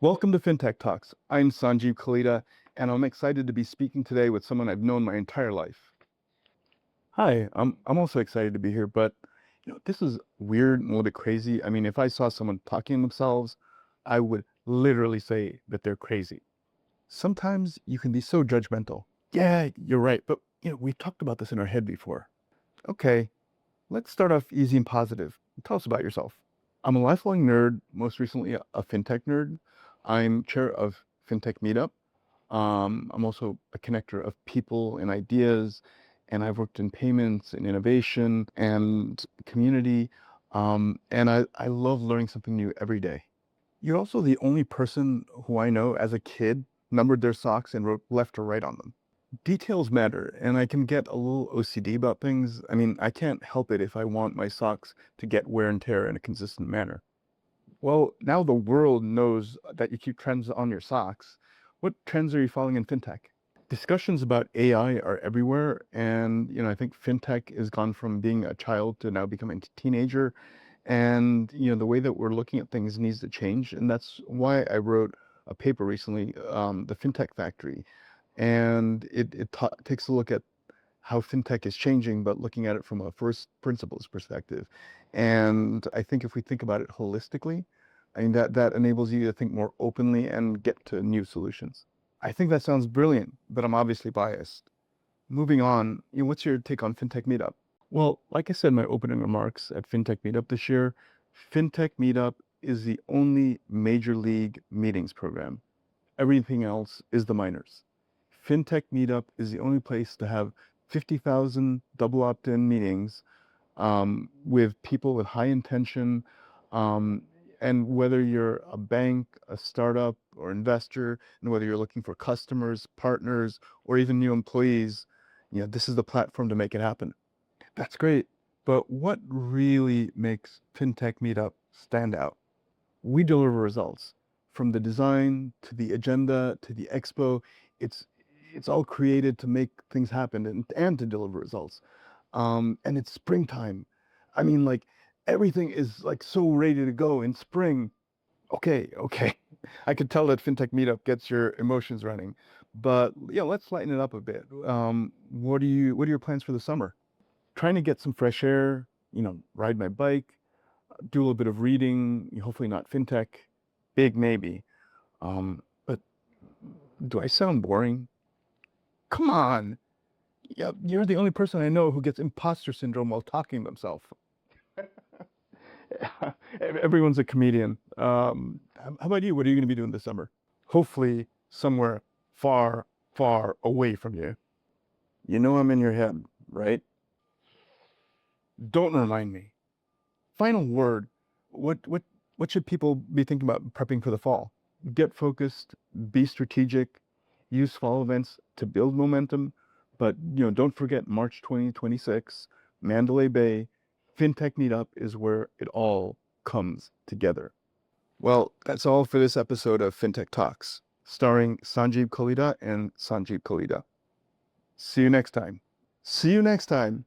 Welcome to FintechTalks. I'm Sanjib, Kalita, and I'm excited to be speaking today with someone I've known my entire life. Hi, I'm also excited to be here, but this is weird and a little bit crazy. I mean, if I saw someone talking to themselves, I would literally say that they're crazy. Sometimes you can be so judgmental. Yeah, you're right, but we've talked about this in our head before. Okay, let's start off easy and positive. Tell us about yourself. I'm a lifelong nerd, most recently a fintech nerd. I'm chair of Fintech Meetup. I'm also a connector of people and ideas, and I've worked in payments and innovation and community. And I love learning something new every day. You're also the only person who I know as a kid numbered their socks and wrote left or right on them. Details matter, and I can get a little OCD about things. I mean, I can't help it if I want my socks to get wear and tear in a consistent manner. Well, now the world knows that you keep trends on your socks. What trends are you following in fintech? Discussions about AI are everywhere, and I think fintech has gone from being a child to now becoming a teenager, and the way that we're looking at things needs to change, and that's why I wrote a paper recently, the FinTech Factory, and it takes a look at how fintech is changing, but looking at it from a first principles perspective. And I think if we think about it holistically, I mean that enables you to think more openly and get to new solutions. I think that sounds brilliant, but I'm obviously biased. Moving on, what's your take on FinTech Meetup? Well, like I said in my opening remarks at FinTech Meetup this year, FinTech Meetup is the only major league meetings program. Everything else is the minors. FinTech Meetup is the only place to have 50,000 double opt-in meetings with people with high intention. Um, and whether you're a bank, a startup, or investor, and whether you're looking for customers, partners, or even new employees, this is the platform to make it happen. That's great. But what really makes FinTech Meetup stand out? We deliver results from the design to the agenda to the expo. It's it's all created to make things happen and to deliver results. And it's springtime. I mean, like everything is like so ready to go in spring. Okay. I could tell that FinTech Meetup gets your emotions running, but let's lighten it up a bit. What are your plans for the summer? Trying to get some fresh air. Ride my bike, do a little bit of reading, hopefully not fintech, big maybe. But do I sound boring? Come on. Yeah, you're the only person I know who gets imposter syndrome while talking to themselves. Everyone's a comedian. How about you? What are you going to be doing this summer? Hopefully somewhere far, far away from you. You know I'm in your head, right? Don't remind me. Final word. What should people be thinking about prepping for the fall? Get focused, be strategic, use fall events to build momentum, but don't forget March 2026, Mandalay Bay, FinTech Meetup is where it all comes together. Well, that's all for this episode of FinTech Talks, starring Sanjib Kalita and Sanjib Kalita. See you next time. See you next time.